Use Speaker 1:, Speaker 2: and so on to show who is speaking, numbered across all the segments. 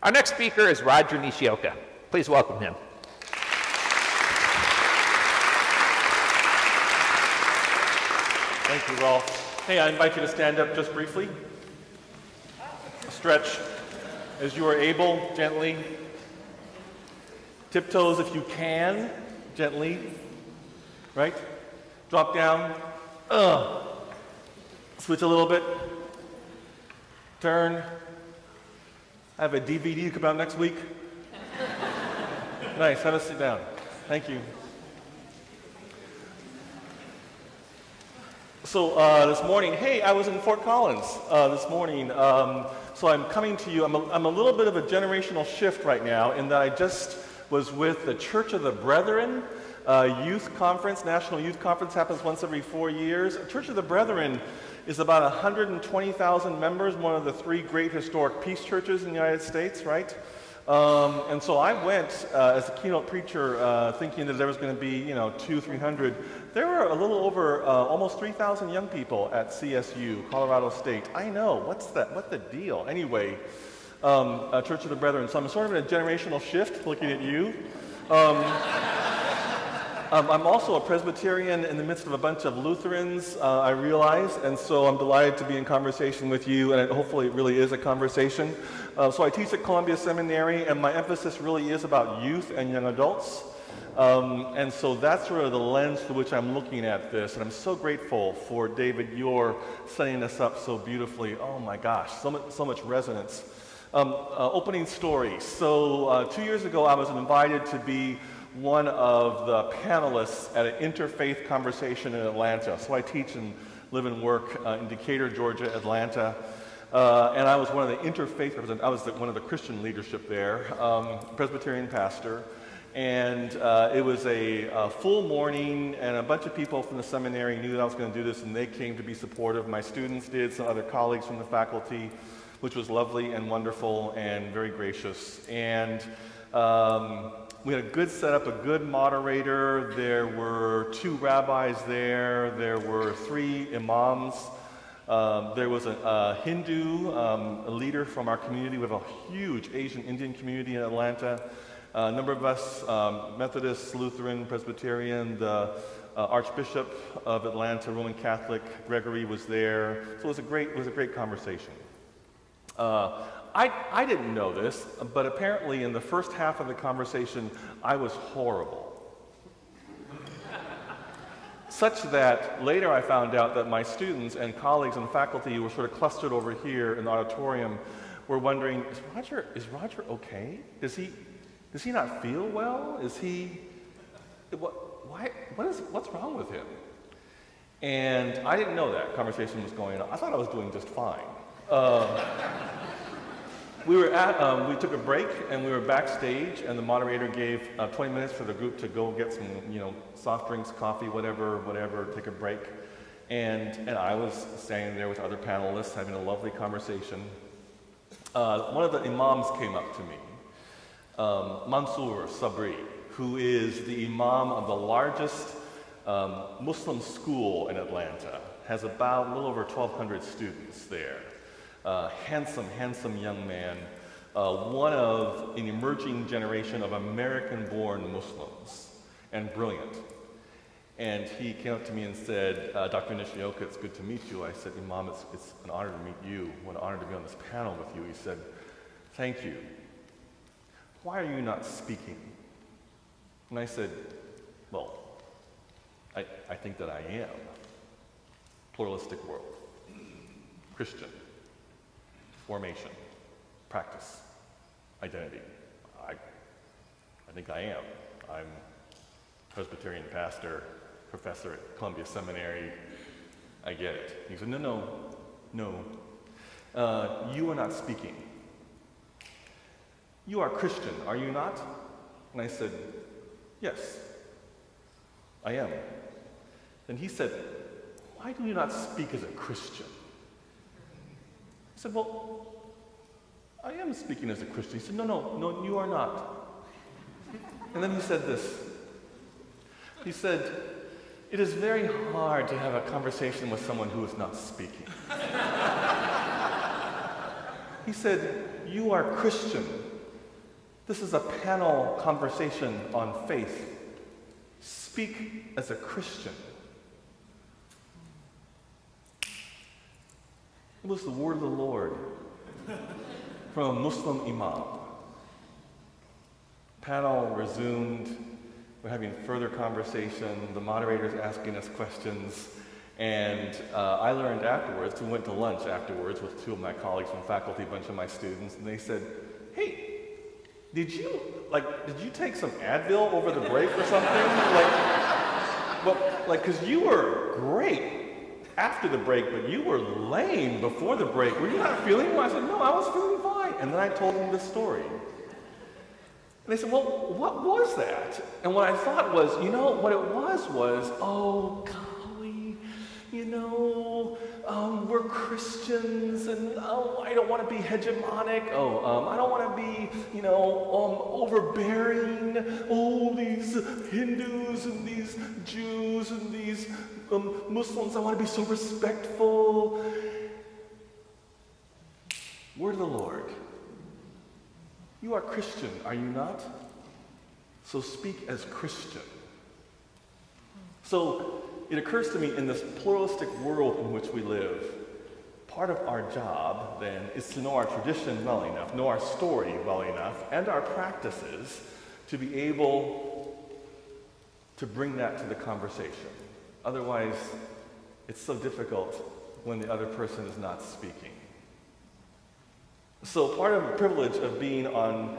Speaker 1: Our next speaker is Rodger Nishioka. Please welcome him.
Speaker 2: Thank you, Rolf. Hey, I invite you to stand up just briefly. Stretch as you are able, gently. Tiptoes if you can, gently. Right? Drop down. Switch a little bit. Turn. I have a DVD come out next week. Nice, have a sit down. Thank you. So this morning, hey, I was in Fort Collins this morning. So I'm coming to you, I'm a little bit of a generational shift right now in that I just was with the Church of the Brethren youth conference. National Youth Conference happens once every 4 years. Church of the Brethren is about 120,000 members, one of the 3 great historic peace churches in the United States, right? And so I went as a keynote preacher thinking that there was going to be, 200-300. There were a little over almost 3,000 young people at CSU, Colorado State. I know, what's the deal? Anyway, Church of the Brethren. So I'm sort of in a generational shift looking at you. I'm also a Presbyterian in the midst of a bunch of Lutherans, I realize, and so I'm delighted to be in conversation with you, and hopefully it really is a conversation. So I teach at Columbia Seminary, and my emphasis really is about youth and young adults. And so that's sort of the lens through which I'm looking at this, and I'm so grateful for David, you're setting us up so beautifully. Oh my gosh, so much resonance. Opening story. So 2 years ago, I was invited to be one of the panelists at an interfaith conversation in Atlanta. So I teach and live and work in Decatur, Georgia, Atlanta. And I was one of the interfaith representatives. I was one of the Christian leadership there, Presbyterian pastor. And it was a full morning, and a bunch of people from the seminary knew that I was going to do this, and they came to be supportive. My students did, some other colleagues from the faculty, which was lovely and wonderful and very gracious. And we had a good setup, a good moderator. There were 2 rabbis there. There were 3 imams. There was a Hindu a leader from our community. We have a huge Asian Indian community in Atlanta. A number of us, Methodist, Lutheran, Presbyterian, the Archbishop of Atlanta, Roman Catholic, Gregory was there. So it was a great conversation. I didn't know this, but apparently in the first half of the conversation, I was horrible. Such that later I found out that my students and colleagues and faculty who were sort of clustered over here in the auditorium were wondering, is Rodger okay? Does he not feel well? What's wrong with him? And I didn't know that conversation was going on. I thought I was doing just fine. We took a break, and we were backstage, and the moderator gave 20 minutes for the group to go get some, soft drinks, coffee, whatever, take a break. And I was standing there with other panelists having a lovely conversation. One of the imams came up to me, Mansoor Sabree, who is the imam of the largest Muslim school in Atlanta, has about a little over 1,200 students there. Handsome young man, one of an emerging generation of American-born Muslims, and brilliant. And he came up to me and said, Dr. Nishioka, it's good to meet you. I said, Imam, it's an honor to meet you. What an honor to be on this panel with you. He said, thank you. Why are you not speaking? And I said, well, I think that I am. Pluralistic world, Christian. Formation, practice, identity. I think I am. I'm Presbyterian pastor, professor at Columbia Seminary. I get it. He said, no. You are not speaking. You are Christian, are you not? And I said, yes, I am. Then he said, why do you not speak as a Christian? I said, well, I am speaking as a Christian. He said, no, you are not. And then he said this. He said, it is very hard to have a conversation with someone who is not speaking. He said, you are Christian, This is a panel conversation on faith. Speak as a Christian. It was the word of the Lord from a Muslim Imam. Panel resumed. We're having further conversation. The moderator's asking us questions. And I learned afterwards, we went to lunch afterwards with two of my colleagues from faculty, a bunch of my students, and they said, hey, did you take some Advil over the break or something? Because you were great after the break, but you were lame before the break. Were you not feeling well? I said, no, I was feeling fine. And then I told them this story. And they said, well, what was that? And what I thought was, what it was, oh, golly, we're Christians, and I don't want to be hegemonic. I don't want to be, overbearing. These Hindus and these Jews and these Muslims, I want to be so respectful. Word of the Lord. You are Christian, are you not? So speak as Christian. So it occurs to me, in this pluralistic world in which we live, part of our job then is to know our tradition well enough, know our story well enough, and our practices to be able to bring that to the conversation. Otherwise, it's so difficult when the other person is not speaking. So part of the privilege of being on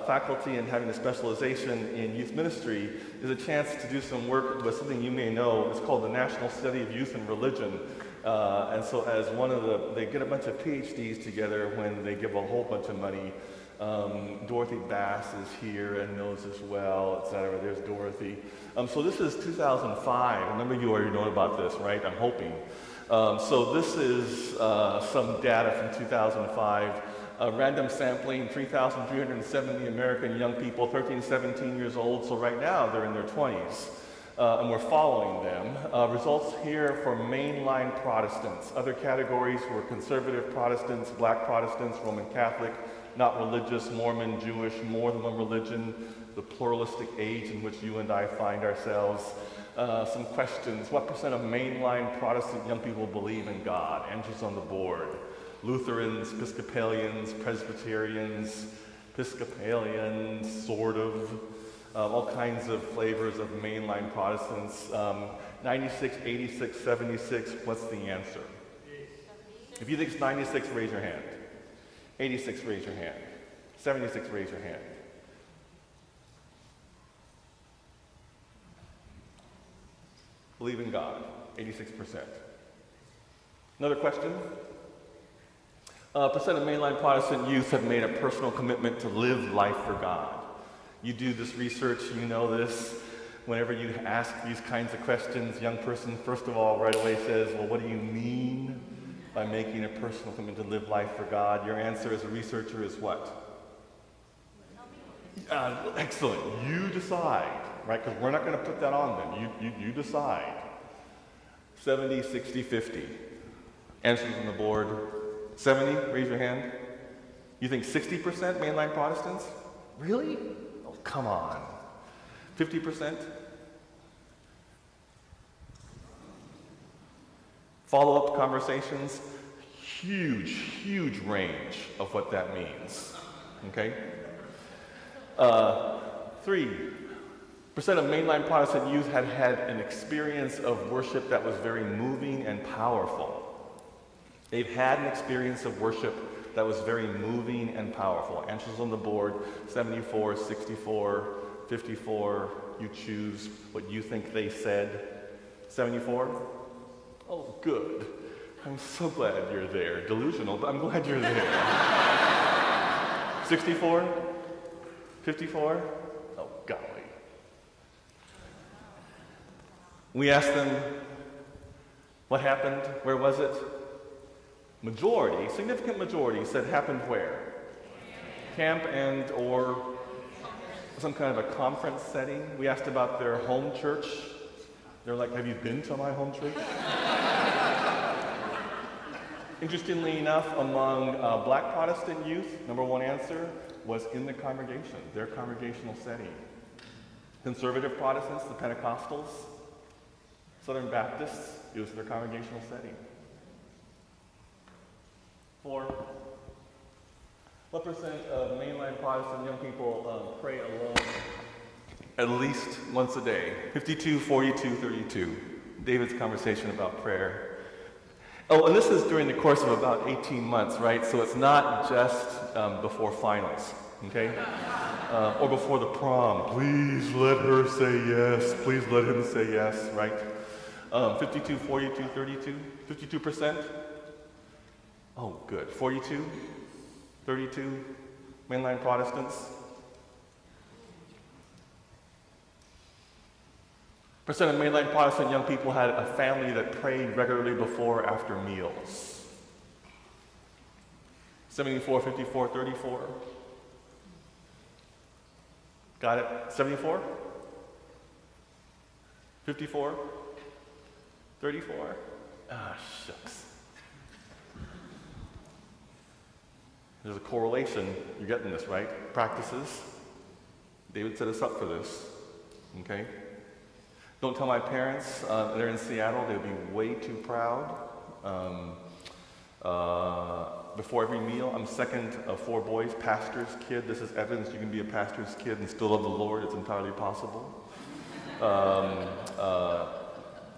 Speaker 2: faculty and having a specialization in youth ministry is a chance to do some work with something you may know. It's called the National Study of Youth and Religion. And so as they get a bunch of PhDs together when they give a whole bunch of money. Dorothy Bass is here and knows as well, etc. There's Dorothy. So this is 2005. Remember, you already know about this, right? I'm hoping. So this is some data from 2005. Random sampling, 3,370 American young people, 13, 17 years old. So right now they're in their 20s. And we're following them. Results here for mainline Protestants. Other categories were conservative Protestants, black Protestants, Roman Catholic, not religious, Mormon, Jewish, more than one religion, the pluralistic age in which you and I find ourselves. Some questions. What percent of mainline Protestant young people believe in God? Answers on the board. Lutherans, Episcopalians, Presbyterians, sort of. All kinds of flavors of mainline Protestants. 96, 86, 76, what's the answer? If you think it's 96, raise your hand. 86, raise your hand. 76, raise your hand. Believe in God, 86%. Another question? Percent of mainline Protestant youth have made a personal commitment to live life for God. You do this research, you know this. Whenever you ask these kinds of questions, young person, first of all, right away says, well, what do you mean by making a personal commitment to live life for God? Your answer as a researcher is what? Excellent. You decide, right? Because we're not going to put that on them. You decide. 70, 60, 50. Answers on the board. 70, raise your hand. You think 60% mainline Protestants? Really? Oh, come on. 50%? Follow-up conversations, huge range of what that means, okay? 3% of mainline Protestant youth had had an experience of worship that was very moving and powerful. They've had an experience of worship that was very moving and powerful. Answers on the board, 74, 64, 54. You choose what you think they said. 74? Oh, good. I'm so glad you're there. Delusional, but I'm glad you're there. 64? 54? Oh, golly. We asked them, what happened? Where was it? Majority, significant majority, said happened where? Camp and or some kind of a conference setting. We asked about their home church. They're like, have you been to my home church? Interestingly enough, among black Protestant youth, number one answer, was in the congregation, their congregational setting. Conservative Protestants, the Pentecostals, Southern Baptists, it was their congregational setting. 4. What percent of mainline Protestant young people pray alone at least once a day? 52, 42, 32. David's conversation about prayer. Oh, and this is during the course of about 18 months, right? So it's not just before finals, okay? Or before the prom. Please let her say yes. Please let him say yes, right? 52, 42, 32. 52%? Oh, good. 42? 32? Mainline Protestants? Percent of mainline Protestant young people had a family that prayed regularly before or after meals. 74, 54, 34. Got it? 74? 54? 34? Ah, shucks. There's a correlation. You're getting this, right? Practices. David set us up for this. Okay? Don't tell my parents. They're in Seattle. They'll be way too proud. Before every meal, I'm second of 4 boys, pastor's kid. This is evidence you can be a pastor's kid and still love the Lord. It's entirely possible.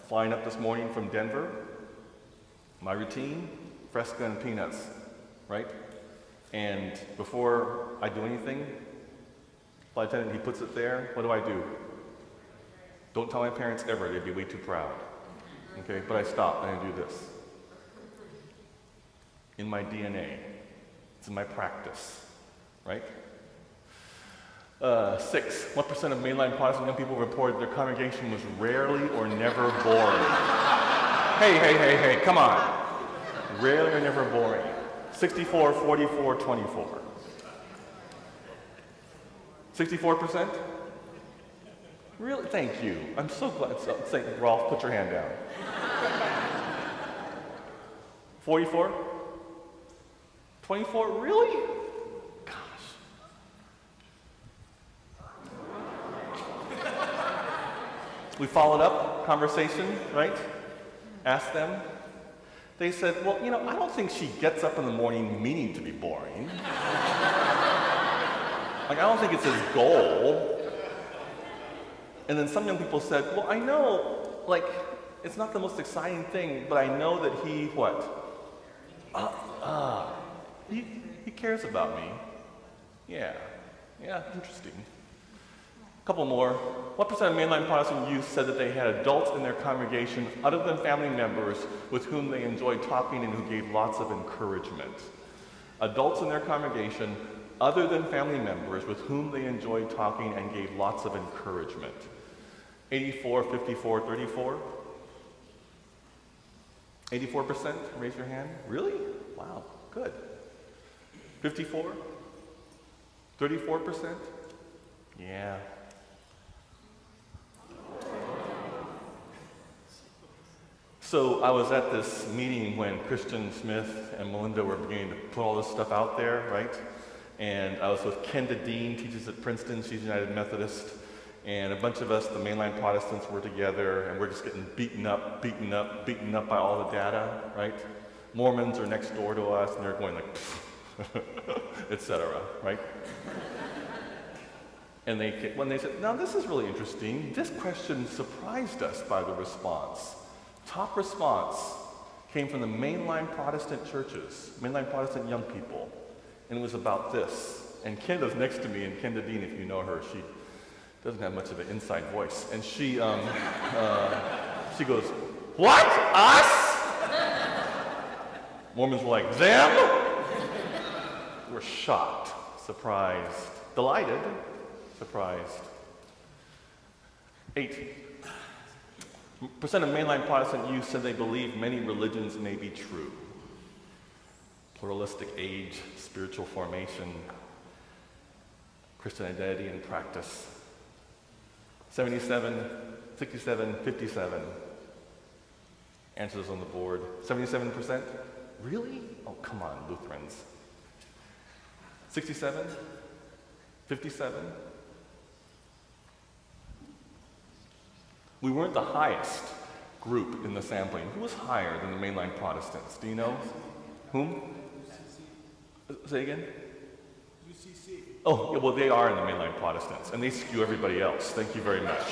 Speaker 2: Flying up this morning from Denver. My routine, Fresca and peanuts, right? And before I do anything, flight attendant, he puts it there. What do? Don't tell my parents ever, they'd be way too proud. Okay, but I stop and I do this. In my DNA, it's in my practice, right? 6, what percent of mainline Protestant young people reported their congregation was rarely or never boring? Hey, come on. Rarely or never boring. 64, 44, 24. 64%? Really? Thank you. I'm so glad. Say, Rolf, put your hand down. 44? 24? Really? Gosh. We followed up conversation, right? Asked them. They said, well, you know, I don't think she gets up in the morning meaning to be boring. Like, I don't think it's his goal. And then some young people said, well, I know, like, it's not the most exciting thing, but I know that he, what? He cares about me. Yeah, interesting. A couple more. What percent of mainline Protestant youth said that they had adults in their congregation other than family members with whom they enjoyed talking and who gave lots of encouragement? Adults in their congregation other than family members with whom they enjoyed talking and gave lots of encouragement. 84, 54, 34? 84%? Raise your hand. Really? Wow, good. 54? 34%? Yeah. So I was at this meeting when Christian Smith and Melinda were beginning to put all this stuff out there, right? And I was with Kenda Dean, teaches at Princeton, she's United Methodist, and a bunch of us, the mainline Protestants, were together, and we're just getting beaten up by all the data, right? Mormons are next door to us, and they're going like, etc., right? And when they said, now this is really interesting, this question surprised us by the response. Top response came from the mainline Protestant churches, mainline Protestant young people, and it was about this. And Kenda's next to me, and Kenda Dean, if you know her, she doesn't have much of an inside voice. And she goes, what? Us? Mormons were like, them? We're shocked, surprised, delighted, surprised. 8% of mainline Protestant youth said they believe many religions may be true. Pluralistic age, spiritual formation, Christian identity and practice. 77, 67, 57. Answers on the board. 77%? Really? Oh, come on, Lutherans. 67? 57? We weren't the highest group in the sampling. Who was higher than the mainline Protestants? Do you know? Whom? Say again? UCC. Oh, yeah, well, they are in the mainline Protestants, and they skew everybody else. Thank you very much.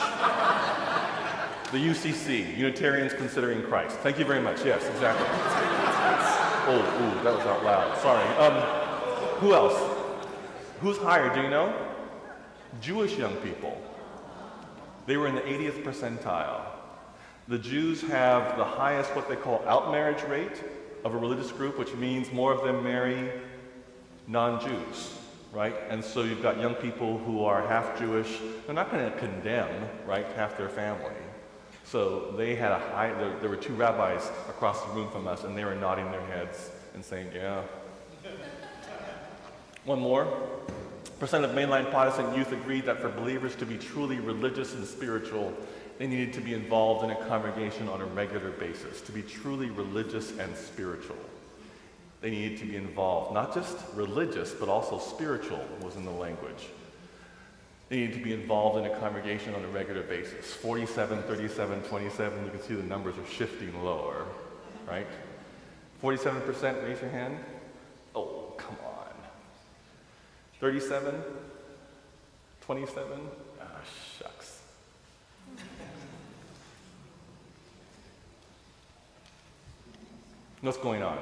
Speaker 2: The UCC, Unitarians Considering Christ. Thank you very much. Yes, exactly. Oh, ooh, that was out loud. Sorry. Who else? Who's higher? Do you know? Jewish young people. They were in the 80th percentile. The Jews have the highest, what they call outmarriage rate of a religious group, which means more of them marry non-Jews, right? And so you've got young people who are half Jewish. They're not going to condemn, right, half their family. So they had a high, there were two rabbis across the room from us, and they were nodding their heads and saying, yeah. One more. Percent of mainline Protestant youth agreed that for believers to be truly religious and spiritual, they needed to be involved in a congregation on a regular basis. To be truly religious and spiritual, they needed to be involved. Not just religious, but also spiritual was in the language. They needed to be involved in a congregation on a regular basis. 47, 37, 27, you can see the numbers are shifting lower, right? 47%, raise your hand. Oh, come on. 37? 27? Ah, shucks. What's going on?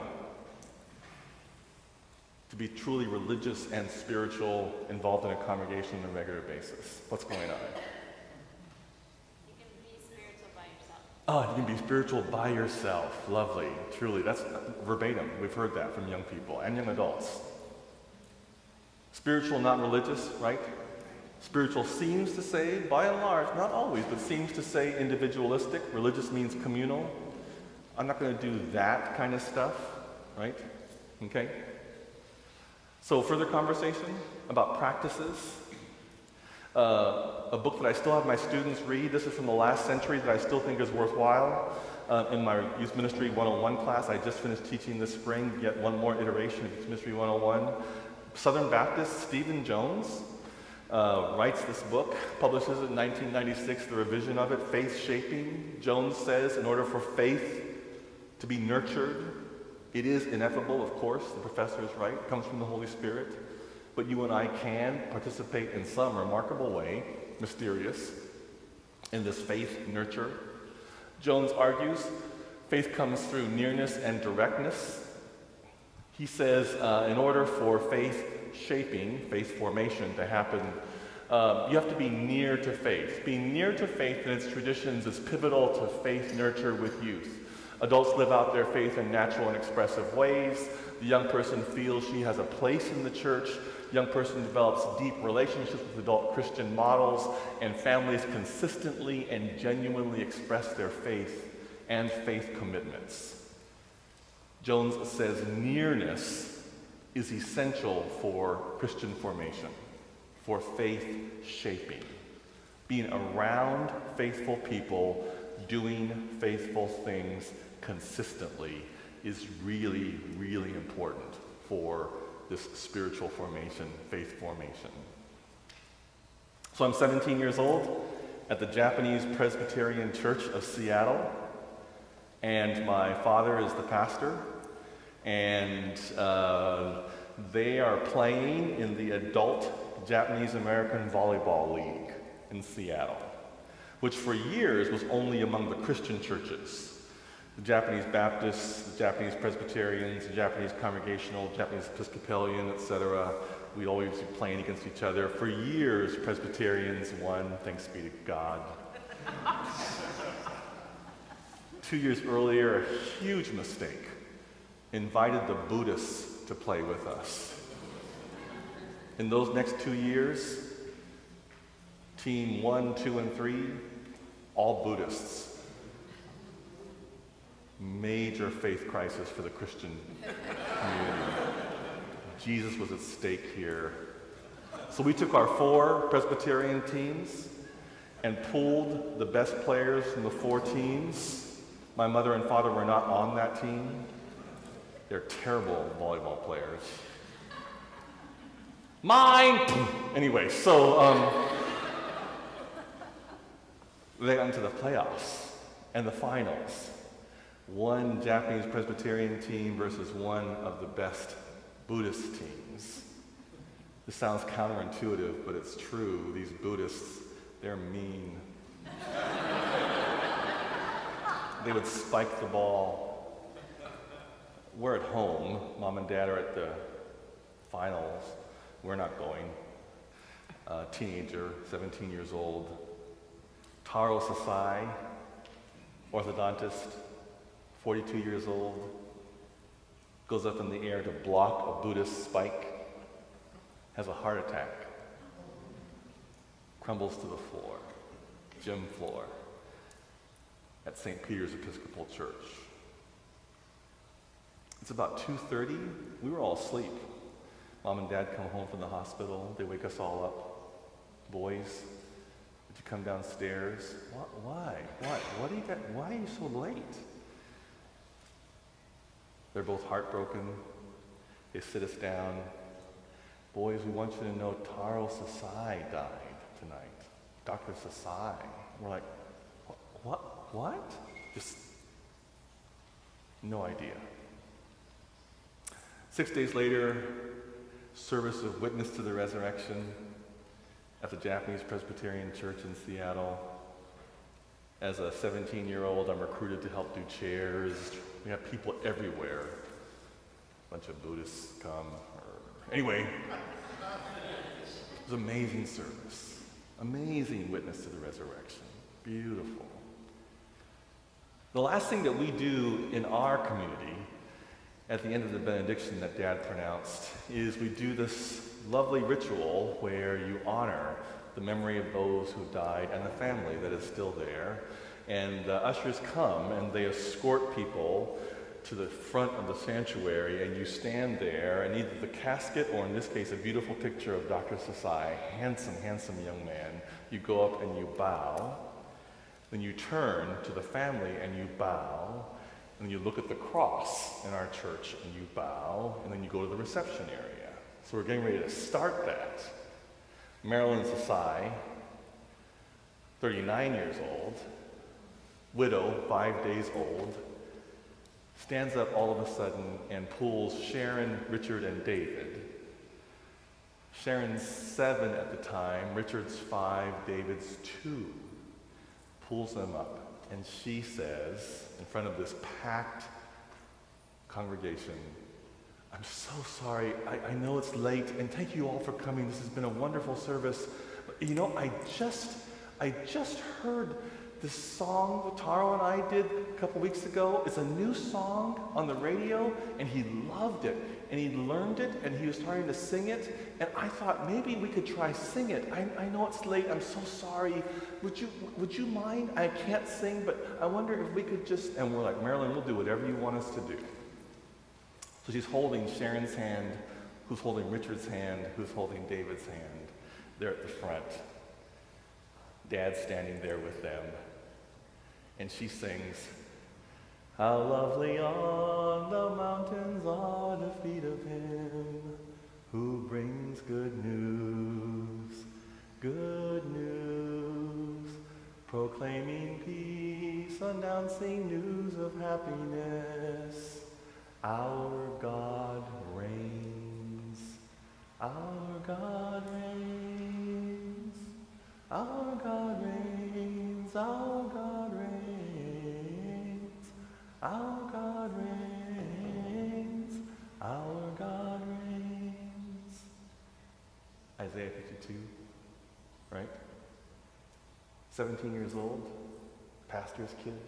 Speaker 2: To be truly religious and spiritual, involved in a congregation on a regular basis. What's going on?
Speaker 3: You can be spiritual by yourself.
Speaker 2: Oh, you can be spiritual by yourself. Lovely. Truly. That's verbatim. We've heard that from young people and young adults. Spiritual, not religious, right? Spiritual seems to say, by and large, not always, but seems to say individualistic. Religious means communal. I'm not going to do that kind of stuff, right? Okay? So further conversation about practices. A book that I still have my students read. This is from the last century that I still think is worthwhile. In my Youth Ministry 101 class, I just finished teaching this spring, yet one more iteration of Youth Ministry 101. Southern Baptist Stephen Jones writes this book, publishes it in 1996, the revision of it, Faith Shaping. Jones says, in order for faith to be nurtured, it is ineffable, of course, the professor is right, it comes from the Holy Spirit, but you and I can participate in some remarkable way, mysterious, in this faith nurture. Jones argues faith comes through nearness and directness. He says in order for faith shaping, faith formation to happen, you have to be near to faith. Being near to faith and its traditions is pivotal to faith nurture with youth. Adults live out their faith in natural and expressive ways. The young person feels she has a place in the church. The young person develops deep relationships with adult Christian models, and families consistently and genuinely express their faith and faith commitments. Jones says nearness is essential for Christian formation, for faith shaping. Being around faithful people, doing faithful things consistently is really, really important for this spiritual formation, faith formation. So I'm 17 years old at the Japanese Presbyterian Church of Seattle, and my father is the pastor. And they are playing in the adult Japanese American Volleyball League in Seattle, which for years was only among the Christian churches. The Japanese Baptists, the Japanese Presbyterians, the Japanese Congregational, Japanese Episcopalian, etc. We'd always be playing against each other. For years, Presbyterians won, thanks be to God. 2 years earlier, a huge mistake. Invited the Buddhists to play with us. In those next 2 years, team 1, 2, and 3, all Buddhists. Major faith crisis for the Christian community. Jesus was at stake here. So we took our 4 Presbyterian teams and pooled the best players from the 4 teams. My mother and father were not on that team. They're terrible volleyball players. Mine! Anyway, so they got into the playoffs and the finals. One Japanese Presbyterian team versus one of the best Buddhist teams. This sounds counterintuitive, but it's true. These Buddhists, they're mean. They would spike the ball. We're at home. Mom and Dad are at the finals. We're not going. Teenager, 17 years old. Taro Sasai, orthodontist, 42 years old, goes up in the air to block a Buddhist spike, has a heart attack, crumbles to the floor, gym floor, at St. Peter's Episcopal Church. It's about 2:30. We were all asleep. Mom and Dad come home from the hospital. They wake us all up. Boys, would you come downstairs? Why? What do you got? Why are you so late? They're both heartbroken. They sit us down. Boys, we want you to know Taro Sasai died tonight. Dr. Sasai. We're like, what? Just no idea. 6 days later, service of Witness to the Resurrection at the Japanese Presbyterian Church in Seattle. As a 17-year-old, I'm recruited to help do chairs. We have people everywhere. A bunch of Buddhists come. Anyway, it was an amazing service. Amazing Witness to the Resurrection. Beautiful. The last thing that we do in our community at the end of the benediction that Dad pronounced is we do this lovely ritual where you honor the memory of those who died and the family that is still there. And the ushers come and they escort people to the front of the sanctuary, and you stand there, and either the casket or in this case a beautiful picture of Dr. Sasai, handsome, handsome young man, you go up and you bow. Then you turn to the family and you bow. And you look at the cross in our church and you bow, and then you go to the reception area. So we're getting ready to start that. Marilyn Sasai, 39 years old, widow, 5 days old, stands up all of a sudden and pulls Sharon, Richard, and David. Sharon's 7 at the time, Richard's 5, David's 2. Pulls them up. And she says, in front of this packed congregation, I'm so sorry, I know it's late, and thank you all for coming. This has been a wonderful service. But, you know, I just heard this song that Taro and I did a couple weeks ago. It's a new song on the radio, and he loved it, and he learned it, and he was starting to sing it, and I thought maybe we could try sing it. I know it's late, I'm so sorry. Would you mind? I can't sing, but I wonder if we could just, and we're like, Marilyn, we'll do whatever you want us to do. So she's holding Sharon's hand, who's holding Richard's hand, who's holding David's hand. They're at the front. Dad's standing there with them. And she sings, how lovely on the mountains are the feet of him who brings good news, proclaiming peace, announcing news of happiness. Our God reigns, our God reigns, our God reigns, our God reigns, our God reigns, our God reigns. Isaiah 52, right? 17 years old, pastor's kid.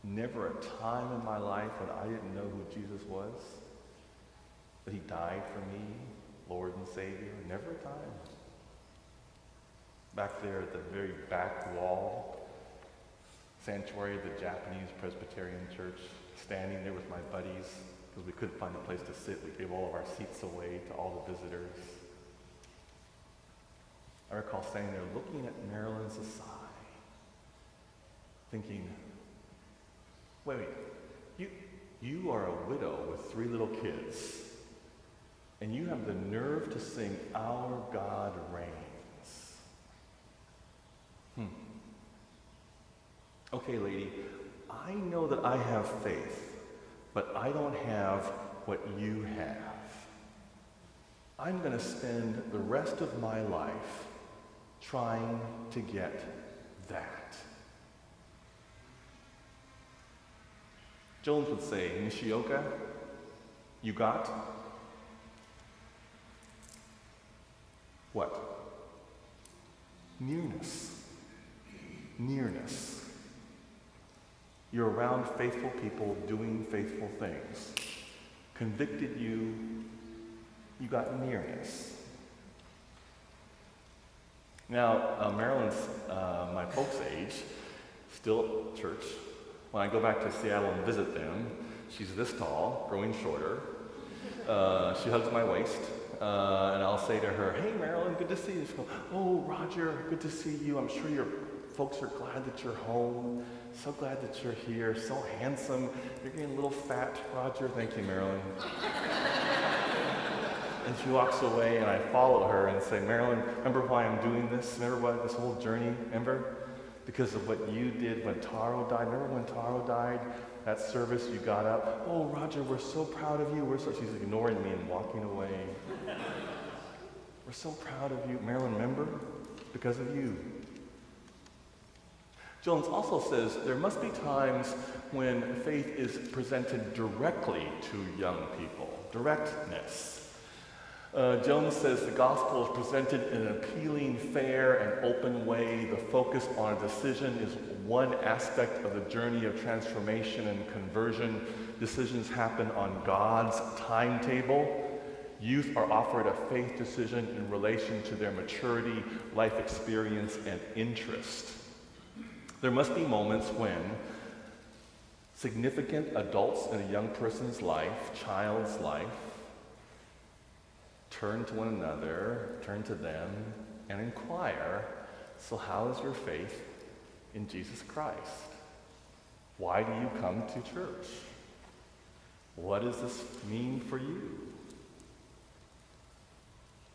Speaker 2: Never a time in my life when I didn't know who Jesus was, that he died for me, Lord and Savior. Never a time. Back there at the very back wall, sanctuary of the Japanese Presbyterian Church, standing there with my buddies, because we couldn't find a place to sit. We gave all of our seats away to all the visitors. I recall standing there looking at Marilyn Sasai, thinking, wait, you are a widow with 3 little kids. And you have the nerve to sing, "Our God reigns." Okay, lady, I know that I have faith, but I don't have what you have. I'm going to spend the rest of my life trying to get that. Jones would say, "Nishioka, you got what? Nearness. Nearness. You're around faithful people doing faithful things. Convicted you got nearness." Now, Marilyn's my folks' age, still at church. When I go back to Seattle and visit them, she's this tall, growing shorter. She hugs my waist, and I'll say to her, "Hey, Marilyn, good to see you." She'll go, "Oh, Rodger, good to see you. I'm sure your folks are glad that you're home. So glad that you're here. So handsome. You're getting a little fat, Rodger." "Thank you, Marilyn." And she walks away, and I follow her and say, "Marilyn, remember why I'm doing this? Remember why this whole journey? Remember? Because of what you did when Taro died. Remember when Taro died? That service, you got up. Oh, Rodger, we're so proud of you. She's ignoring me and walking away. "We're so proud of you. Marilyn, remember? Because of you." Jones also says there must be times when faith is presented directly to young people. Directness. Jones says the gospel is presented in an appealing, fair, and open way. The focus on a decision is one aspect of the journey of transformation and conversion. Decisions happen on God's timetable. Youth are offered a faith decision in relation to their maturity, life experience, and interest. There must be moments when significant adults in a young person's life, child's life, turn to one another, turn to them, and inquire, "So how is your faith in Jesus Christ? Why do you come to church? What does this mean for you?"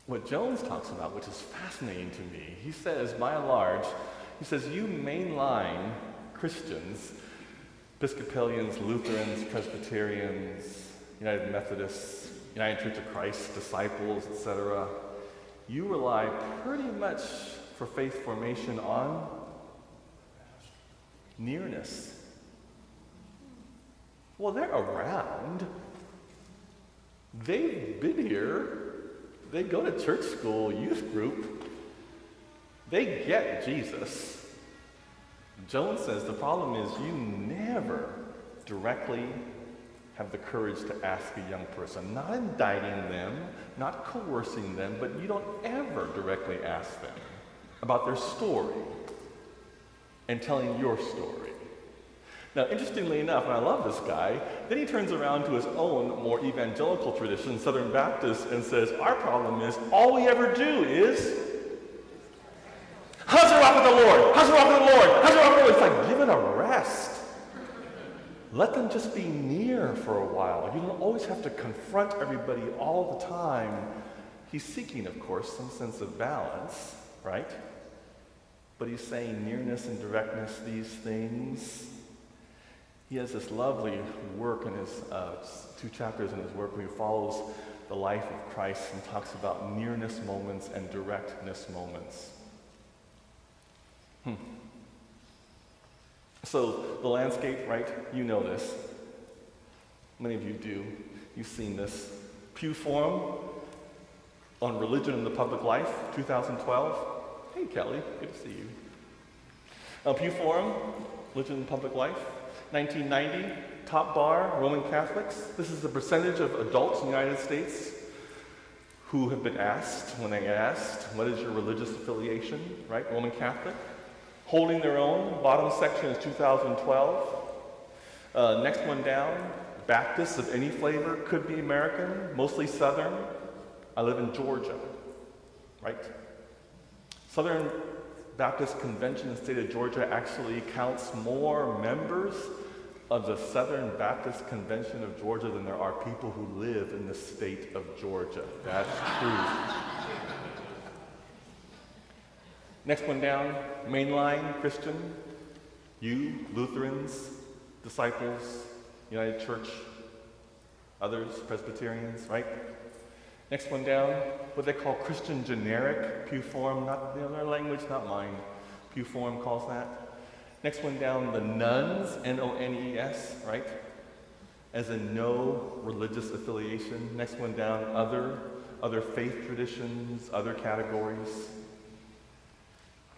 Speaker 2: What Jones talks about, which is fascinating to me, he says, by and large, you mainline Christians, Episcopalians, Lutherans, Presbyterians, United Methodists, United Church of Christ, disciples, etc., you rely pretty much for faith formation on nearness. Well, they're around. They've been here. They go to church school, youth group. They get Jesus. Jones says the problem is you never directly have the courage to ask a young person, not indicting them, not coercing them, but you don't ever directly ask them about their story and telling your story. Now, interestingly enough, and I love this guy, then he turns around to his own more evangelical tradition, Southern Baptist, and says, "Our problem is all we ever do is, how's it rock with the Lord? How's it rock with the Lord? How's it rock with the Lord?" It's like, give it a rest. Let them just be near for a while. You don't always have to confront everybody all the time. He's seeking, of course, some sense of balance, right? But he's saying nearness and directness, these things. He has this lovely work in his 2 chapters in his work where he follows the life of Christ and talks about nearness moments and directness moments. So the landscape, right? You know this. Many of you do. You've seen this. Pew Forum on Religion in the Public Life, 2012. Hey, Kelly, good to see you. Pew Forum, Religion in the Public Life, 1990, top bar, Roman Catholics. This is the percentage of adults in the United States who have been asked, when they asked, what is your religious affiliation, right? Roman Catholic. Holding their own, bottom section is 2012. Next one down, Baptists of any flavor, could be American, mostly Southern. I live in Georgia, right? Southern Baptist Convention in the state of Georgia actually counts more members of the Southern Baptist Convention of Georgia than there are people who live in the state of Georgia. That's true. Next one down, mainline Christian, you, Lutherans, disciples, United Church, others, Presbyterians, right? Next one down, what they call Christian generic, Pew Forum, not their language, not mine. Pew Forum calls that. Next one down, the nuns, N-O-N-E-S, right? As in no religious affiliation. Next one down, other faith traditions, other categories.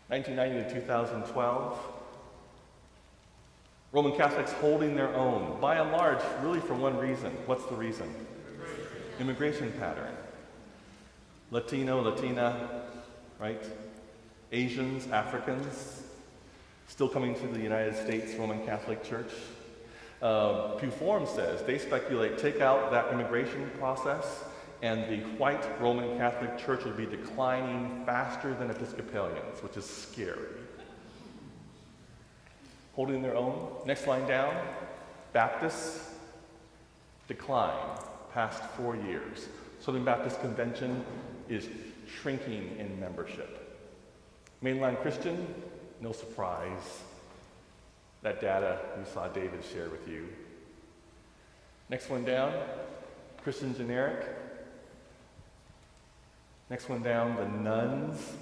Speaker 2: 1990 to 2012. Roman Catholics holding their own, by and large, really for one reason. What's the reason? Immigration pattern. Latino, Latina, right? Asians, Africans, still coming to the United States Roman Catholic Church. Pew Forum says, they speculate, take out that immigration process, and the white Roman Catholic Church would be declining faster than Episcopalians, which is scary. Holding their own. Next line down, Baptists, decline, past 4 years. Southern Baptist Convention is shrinking in membership. Mainline Christian, no surprise. That data you saw David share with you. Next one down, Christian generic. Next one down, the nuns,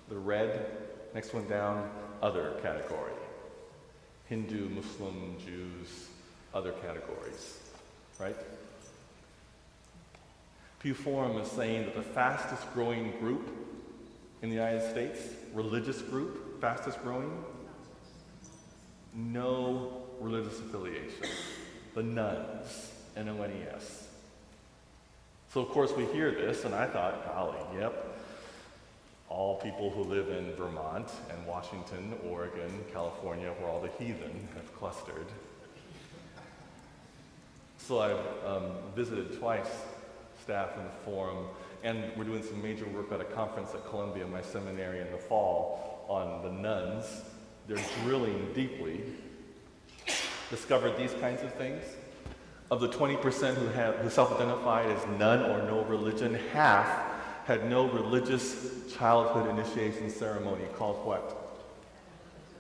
Speaker 2: the red. Next one down, other category. Hindu, Muslim, Jews, other categories, right? Pew Forum is saying that the fastest growing group in the United States, religious group, fastest growing, no religious affiliation. The nuns, N-O-N-E-S. So of course we hear this, and I thought, golly, yep, all people who live in Vermont and Washington, Oregon, California, where all the heathen have clustered. So I've visited twice staff in the forum, and we're doing some major work at a conference at Columbia, my seminary, in the fall on the nuns. They're drilling deeply. Discovered these kinds of things. Of the 20% who self-identified as none or no religion, half had no religious childhood initiation ceremony called what?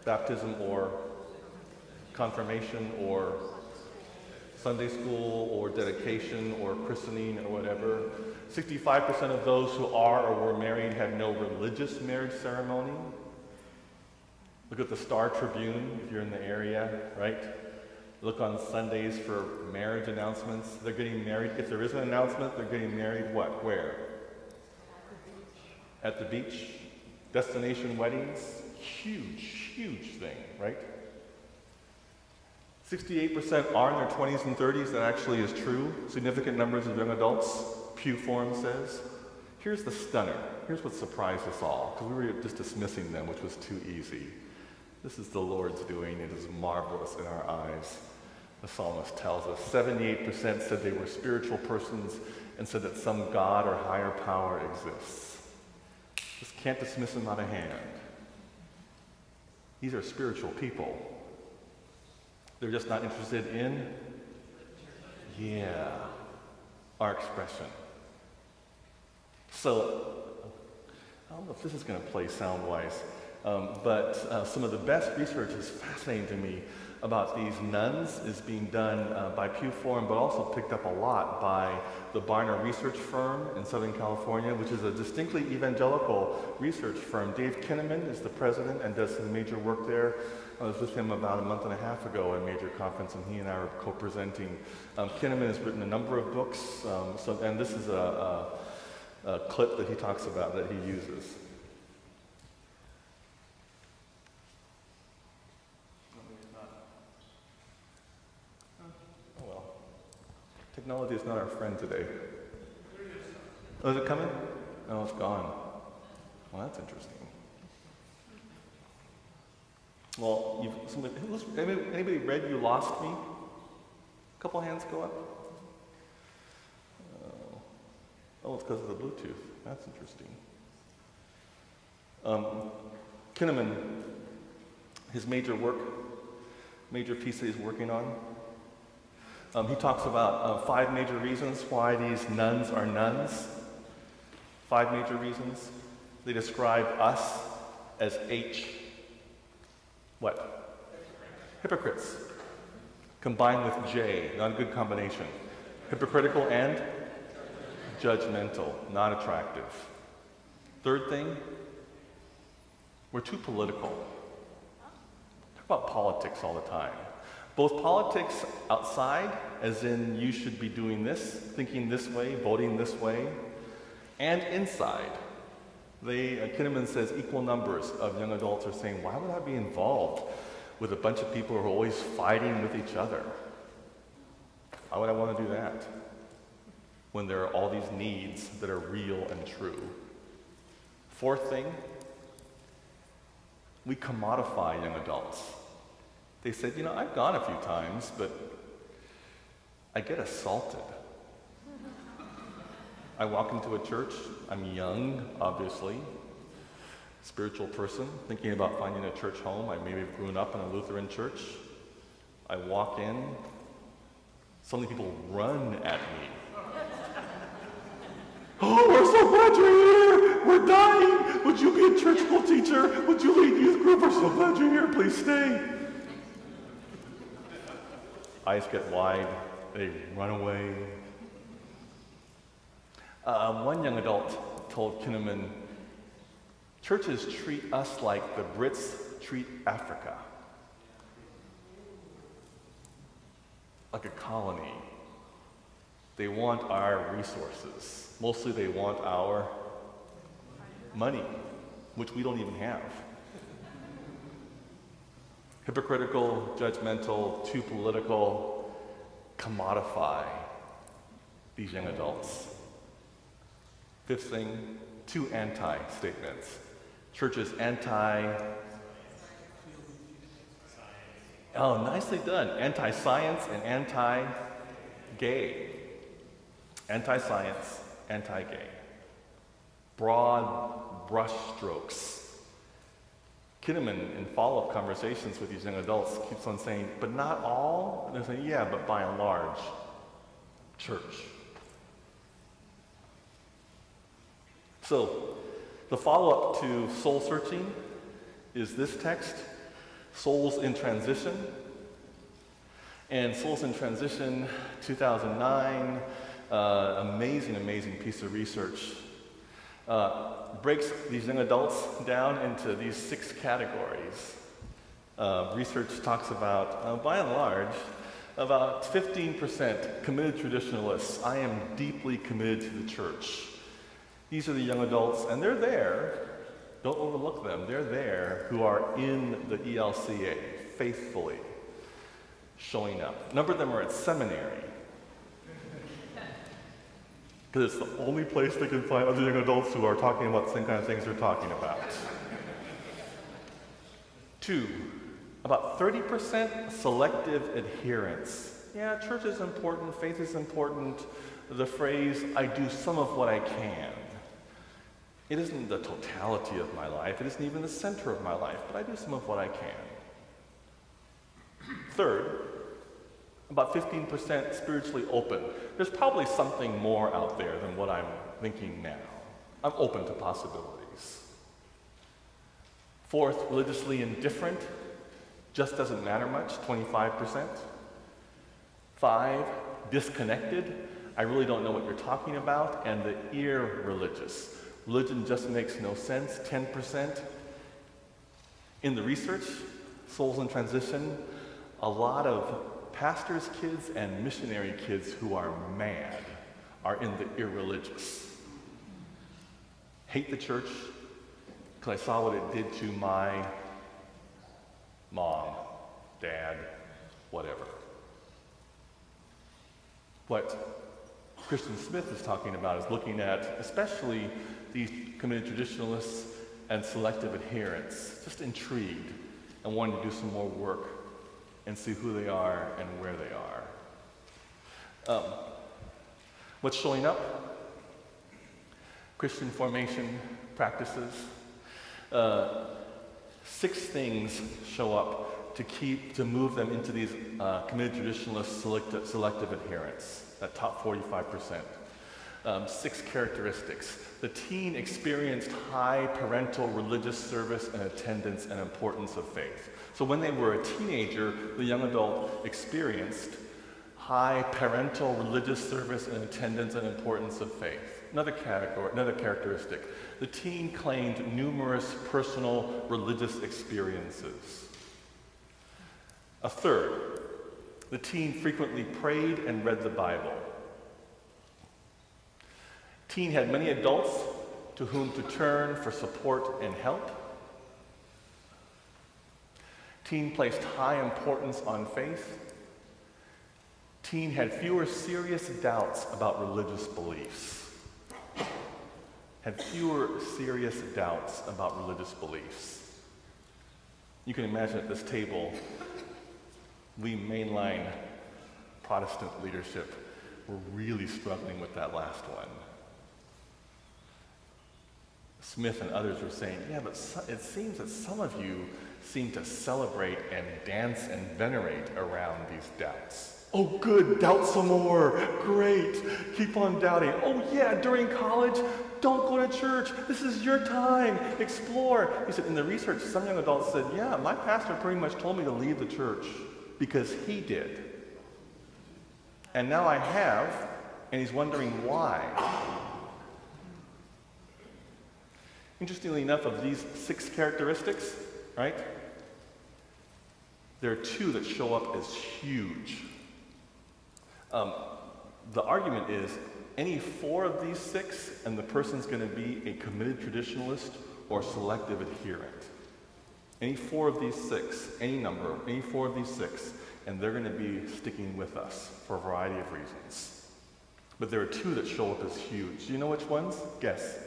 Speaker 2: Baptism or confirmation or Sunday school or dedication or christening or whatever. 65% of those who are or were married had no religious marriage ceremony. Look at the Star Tribune if you're in the area, right? Look on Sundays for marriage announcements. They're getting married. If there is an announcement, they're getting married what? Where? At the beach. Destination weddings. Huge, huge thing, right? 68% are in their 20s and 30s. That actually is true. Significant numbers of young adults, Pew Forum says. Here's the stunner. Here's what surprised us all, because we were just dismissing them, which was too easy. This is the Lord's doing. It is marvelous in our eyes. The psalmist tells us 78% said they were spiritual persons and said that some God or higher power exists. Just can't dismiss them out of hand. These are spiritual people. They're just not interested in, our expression. So, I don't know if this is going to play sound-wise, but some of the best research is fascinating to me about these nuns is being done by Pew Forum, but also picked up a lot by the Barna Research Firm in Southern California, which is a distinctly evangelical research firm. Dave Kinnaman is the president and does some major work there. I was with him about a month and a half ago at a major conference, and he and I were co-presenting. Kinnaman has written a number of books, and this is a clip that he talks about that he uses. Oh well. Technology is not our friend today. Oh, is it coming? Oh, it's gone. Well, that's interesting. Well, anybody read You Lost Me? A couple hands go up. Oh, it's because of the Bluetooth. That's interesting. Kinnaman, his major work major piece that he's working on. He talks about 5 major reasons why these nuns are nuns. 5 major reasons. They describe us as what? Hypocrites. Combined with J, not a good combination. Hypocritical and judgmental, not attractive. Third thing, we're too political. Talk about politics all the time. Both politics outside, as in you should be doing this, thinking this way, voting this way, and inside. Kinnaman says equal numbers of young adults are saying, why would I be involved with a bunch of people who are always fighting with each other? Why would I want to do that when there are all these needs that are real and true? Fourth thing, we commodify young adults. They said, I've gone a few times, but I get assaulted. I walk into a church, I'm young, obviously, spiritual person, thinking about finding a church home. I maybe have grown up in a Lutheran church. I walk in, suddenly people run at me. Oh, we're so glad you're here! We're dying! Would you be a church school teacher? Would you lead youth group? We're so glad you're here, please stay. Eyes get wide, they run away. One young adult told Kinnaman, churches treat us like the Brits treat Africa. Like a colony. They want our resources. Mostly they want our money, which we don't even have. Hypocritical, judgmental, too political, commodify these young adults. Fifth thing, 2 anti-statements. Churches oh, nicely done. Anti-science and anti-gay. Anti-science, anti-gay. Broad brushstrokes. Kinnaman, in follow-up conversations with these young adults, keeps on saying, but not all? And they're saying, yeah, but by and large, church. So, the follow-up to soul searching is this text, Souls in Transition. And Souls in Transition, 2009, amazing, amazing piece of research. Breaks these young adults down into these 6 categories. Research talks about, by and large, about 15% committed traditionalists. I am deeply committed to the church. These are the young adults, and they're there. Don't overlook them. They're there who are in the ELCA, faithfully showing up. A number of them are at seminary, because it's the only place they can find other young adults who are talking about the same kind of things they're talking about. 2, about 30% selective adherence. Yeah, church is important, faith is important. The phrase, I do some of what I can. It isn't the totality of my life, it isn't even the center of my life, but I do some of what I can. Third, about 15% spiritually open. There's probably something more out there than what I'm thinking now. I'm open to possibilities. Fourth, religiously indifferent. Just doesn't matter much, 25%. 5, disconnected. I really don't know what you're talking about. And the irreligious. Religion just makes no sense, 10%. In the research, Souls in Transition, a lot of pastors' kids and missionary kids who are mad are in the irreligious. Hate the church because I saw what it did to my mom, dad, whatever. What Christian Smith is talking about is looking at especially these committed traditionalists and selective adherents, just intrigued and wanting to do some more work and see who they are and where they are. What's showing up? Christian formation practices. 6 things show up to move them into these committed traditionalist selective adherence, that top 45%. 6 characteristics. The teen experienced high parental religious service and attendance and importance of faith. So when they were a teenager, the young adult experienced high parental religious service and attendance and importance of faith. Another characteristic. The teen claimed numerous personal religious experiences. A third, the teen frequently prayed and read the Bible. Teen had many adults to whom to turn for support and help. Teen placed high importance on faith. Teen had fewer serious doubts about religious beliefs. Had fewer serious doubts about religious beliefs. You can imagine at this table, we mainline Protestant leadership were really struggling with that last one. Smith and others were saying, yeah, but it seems that some of you seem to celebrate and dance and venerate around these doubts. Oh, good, doubt some more. Great, keep on doubting. Oh, yeah, during college, don't go to church. This is your time. Explore. He said, in the research, some young adults said, yeah, my pastor pretty much told me to leave the church because he did. And now I have, and he's wondering why. Interestingly enough, of these 6 characteristics, right, there are 2 that show up as huge. The argument is any 4 of these 6, and the person's going to be a committed traditionalist or selective adherent. Any 4 of these 6, any 4 of these 6, and they're going to be sticking with us for a variety of reasons. But there are 2 that show up as huge. Do you know which ones? Guess.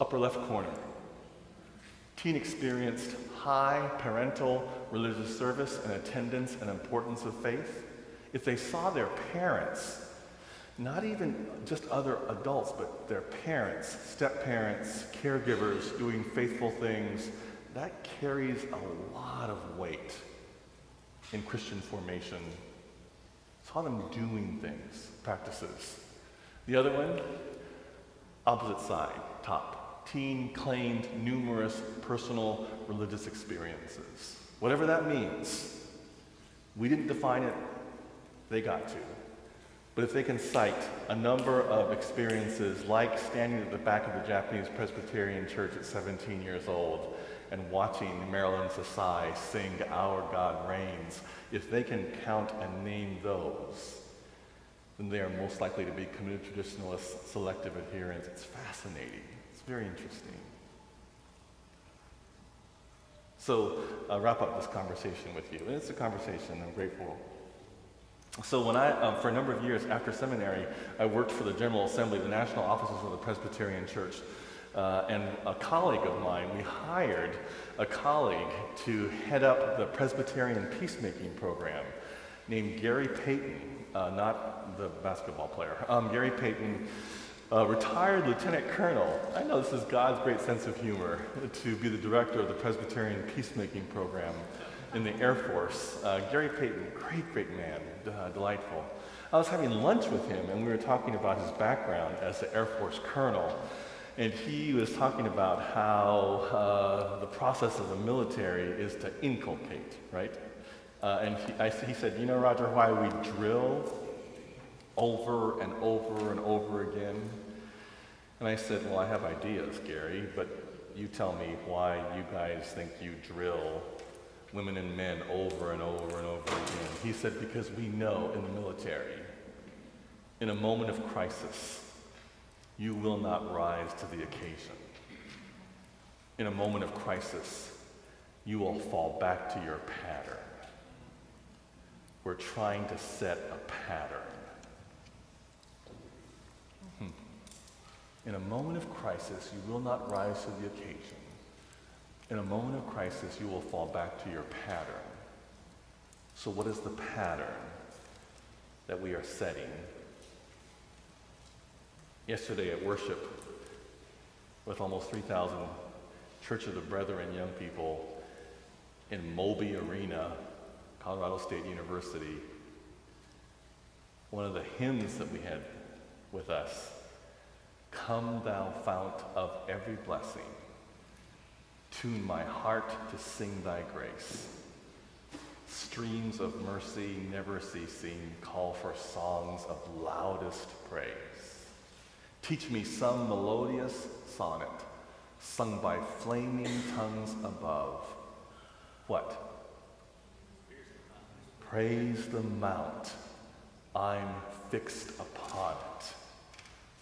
Speaker 2: Upper left corner. Teen experienced high parental religious service and attendance and importance of faith. If they saw their parents, not even just other adults, but their parents, step-parents, caregivers doing faithful things, that carries a lot of weight in Christian formation. Saw them doing things, practices. The other one, opposite side, top. Teen claimed numerous personal religious experiences. Whatever that means. We didn't define it, they got to. But if they can cite a number of experiences like standing at the back of the Japanese Presbyterian Church at 17 years old and watching Marilyn Sasai sing Our God Reigns, if they can count and name those, then they are most likely to be committed traditionalist selective adherents. It's fascinating. It's very interesting. So I'll wrap up this conversation with you. And it's a conversation I'm grateful. So when for a number of years after seminary, I worked for the General Assembly, the national offices of the Presbyterian Church. And a colleague of mine, we hired a colleague to head up the Presbyterian peacemaking program named Gary Payton, not the basketball player. Gary Payton, retired lieutenant colonel. I know this is God's great sense of humor, to be the director of the Presbyterian peacemaking program in the Air Force. Gary Payton, great man, delightful. I was having lunch with him, and we were talking about his background as the Air Force colonel. And he was talking about how the process of the military is to inculcate, right? And he said, you know, Rodger, why we drill over and over and over again? And I said, well, I have ideas, Gary, but you tell me why you guys think you drill women and men over and over and over again. He said, because we know in the military, in a moment of crisis, you will not rise to the occasion. In a moment of crisis, you will fall back to your pattern. We're trying to set a pattern. In a moment of crisis, you will not rise to the occasion. In a moment of crisis, you will fall back to your pattern. So what is the pattern that we are setting? Yesterday at worship, with almost 3,000 Church of the Brethren young people in Moby Arena, Colorado State University, one of the hymns that we had with us, "Come thou fount of every blessing, tune my heart to sing thy grace. Streams of mercy never ceasing, call for songs of loudest praise. Teach me some melodious sonnet, sung by flaming tongues above." What? Praise the mount, I'm fixed upon it,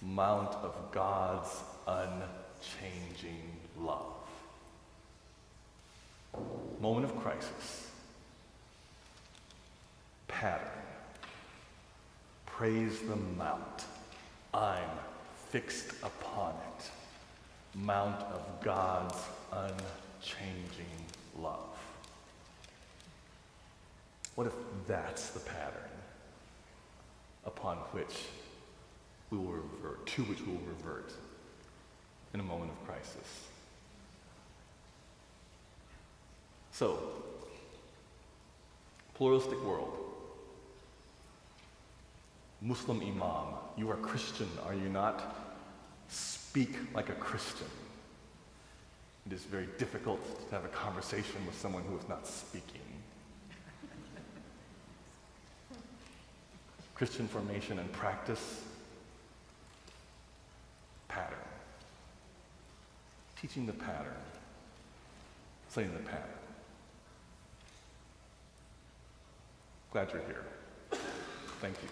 Speaker 2: mount of God's unchanging love. Moment of crisis. Pattern. Praise the mount, I'm fixed upon it, mount of God's unchanging love. What if that's the pattern upon which we will revert, to which we will revert in a moment of crisis? So, pluralistic world. Muslim Imam, you are Christian, are you not? Speak like a Christian. It is very difficult to have a conversation with someone who is not speaking. Christian formation and practice, pattern. Teaching the pattern, saying the pattern. Glad you're here. Thank you.